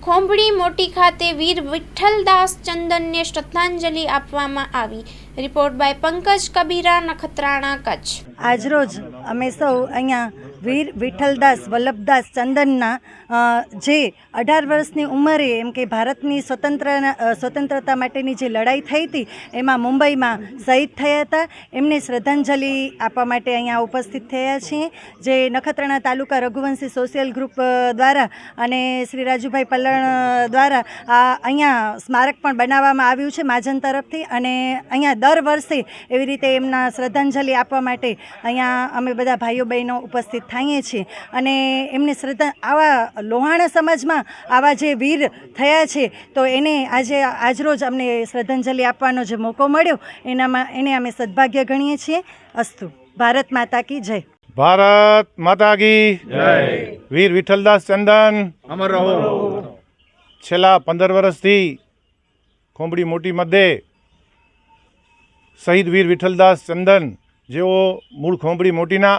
ખોંભળી મોટી ખાતે વીર વિઠ્ઠલદાસ ચંદનને શ્રદ્ધાંજલિ આપવામાં આવી। Report by Pankaj Kabira, Nakhatrana, Kutch. આજરોજ અમે સૌ અહીંયા વીર વિઠ્ઠલદાસ વલ્લભદાસ ચંદનના જે 18 વર્ષની ઉંમરે એમ કે ભારતની સ્વતંત્રતા માટેની જે લડાઈ થઈ હતી એમાં મુંબઈમાં શહીદ થયા હતા, એમને શ્રદ્ધાંજલિ આપવા માટે અહીંયા ઉપસ્થિત થયા છીએ। જે નખત્રાણા તાલુકા રઘુવંશી સોશિયલ ગ્રુપ દ્વારા અને શ્રી રાજુભાઈ પલણ દ્વારા અહીંયા સ્મારક પણ બનાવવામાં આવ્યું છે મહાજન તરફથી, અને અહીંયા દર વર્ષે એવી રીતે એમના શ્રદ્ધાંજલિ આપવા માટે અહીંયા અમે બધા ભાઈઓ બહેનો ઉપસ્થિત થઈએ છીએ। અને એમને આવા લોહાણા સમાજમાં આવા જે વીર થયા છે તો એને આજરોજ અમને શ્રદ્ધાંજલિ આપવાનો જે મોકો મળ્યો એને અમે સદભાગ્ય ગણીએ છીએ। અસ્તુ। ભારત માતા કી જય। ભારત માતા કી જય। વીર વિઠ્ઠલદાસ ચંદન અમર રહો। છેલ્લા 15 વર્ષથી ખોંભળી મોટી મધ્યે શહીદ વીર વિઠ્ઠલદાસ ચંદન જેઓ મૂળ ખોંભળી મોટીના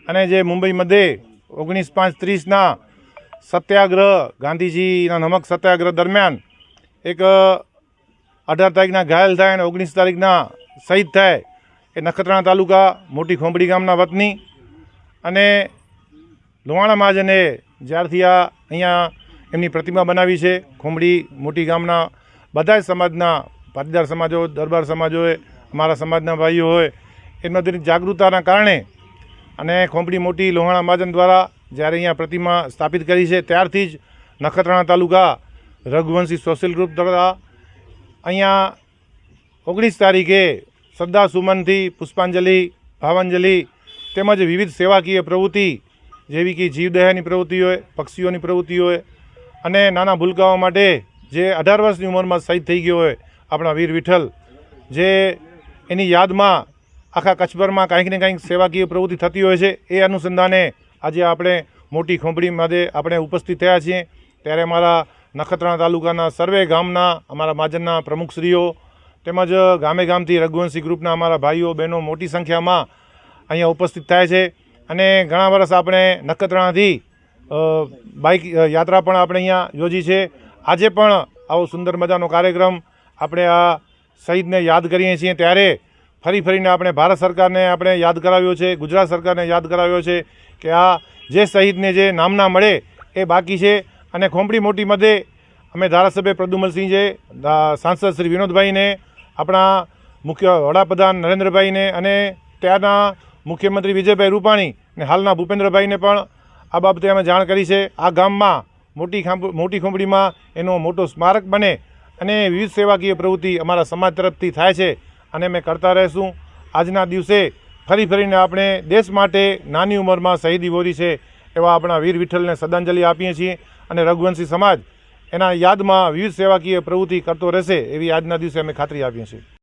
અને જે મુંબઈ મધ્યે 19/5/30ના સત્યાગ્રહ ગાંધીજીના નમક સત્યાગ્રહ દરમિયાન એક 18 તારીખના ઘાયલ થાય અને 19 તારીખના શહીદ થાય એ નખત્રાણા તાલુકા મોટી ખોંભળી ગામના વતની અને લોહાણા મહાજને જ્યારથી અહીંયા એમની પ્રતિમા બનાવી છે, ખોંભળી મોટી ગામના બધા જ સમાજના પાટીદાર સમાજો, દરબાર સમાજોએ, અમારા સમાજના ભાઈઓ હોય એમનાથી જાગૃતતાના કારણે અને ખોંભળી મોટી લોહાણા મહાજન દ્વારા જ્યારે અહીંયા પ્રતિમા સ્થાપિત કરી છે ત્યારથી જ નખત્રાણા તાલુકા રઘુવંશી સોશિયલ ગ્રુપ દ્વારા અહીંયા 19 તારીખે શ્રદ્ધા સુમનથી પુષ્પાંજલિ, ભાવાંજલિ તેમજ વિવિધ સેવાકીય પ્રવૃત્તિ જેવી કે જીવદયાની પ્રવૃત્તિ હોય, પક્ષીઓની પ્રવૃત્તિ હોય અને નાના ભૂલકાઓ માટે જે 18 વર્ષની ઉંમરમાં શહીદ થઈ ગયો હોય આપણા વીર વિઠ્ઠલ, જે એની યાદમાં આખા કચ્છભરમાં કંઈક ને કંઈક સેવાકીય પ્રવૃત્તિ થતી હોય છે, એ અનુસંધાને આજે આપણે મોટી ખોંભળી માટે આપણે ઉપસ્થિત થયા છીએ। ત્યારે અમારા નખત્રાણા તાલુકાના સર્વે ગામના અમારા મહાજનના પ્રમુખશ્રીઓ તેમજ ગામે ગામથી રઘુવંશી ગ્રુપના અમારા ભાઈઓ બહેનો મોટી સંખ્યામાં અહીંયા ઉપસ્થિત થાય છે। અને ઘણા વર્ષ આપણે નખત્રાણાથી બાઇક યાત્રા પણ આપણે અહીંયા યોજી છે। આજે પણ આવો સુંદર મજાનો કાર્યક્રમ આપણે આ શહીદને યાદ કરીએ છીએ। ત્યારે ફરીને આપણે ભારત સરકારને આપણે યાદ કરાવ્યો છે, ગુજરાત સરકારને યાદ કરાવ્યો છે કે આ જે શહીદને જે નામના મળે એ બાકી છે। અને ખોંભળી મોટી મધ્યે અમે ધારાસભ્ય પ્રદ્યુમનસિંહ છે, સાંસદ શ્રી વિનોદભાઈને, આપણા મુખ્ય વડાપ્રધાન નરેન્દ્રભાઈને અને ત્યારના મુખ્યમંત્રી વિજયભાઈ રૂપાણી અને હાલના ભૂપેન્દ્રભાઈને પણ આ બાબતે અમે જાણ કરી છે। આ ગામમાં મોટી ખોંભળીમાં એનો મોટો સ્મારક બને અને વિવિધ સેવાકીય પ્રવૃત્તિ અમારા સમાજ તરફથી થાય છે અને અમે કરતા રહીશું। આજના દિવસે ફરીને આપણે દેશ માટે નાની ઉંમરમાં શહીદી વોરી છે એવા આપણા વીર વિઠ્ઠલને શ્રદ્ધાંજલિ આપીએ છીએ અને રઘુવંશી સમાજ એના યાદમાં વિવિધ સેવાકીય પ્રવૃત્તિ કરતો રહેશે એવી આજના દિવસે અમે ખાતરી આપીએ છીએ।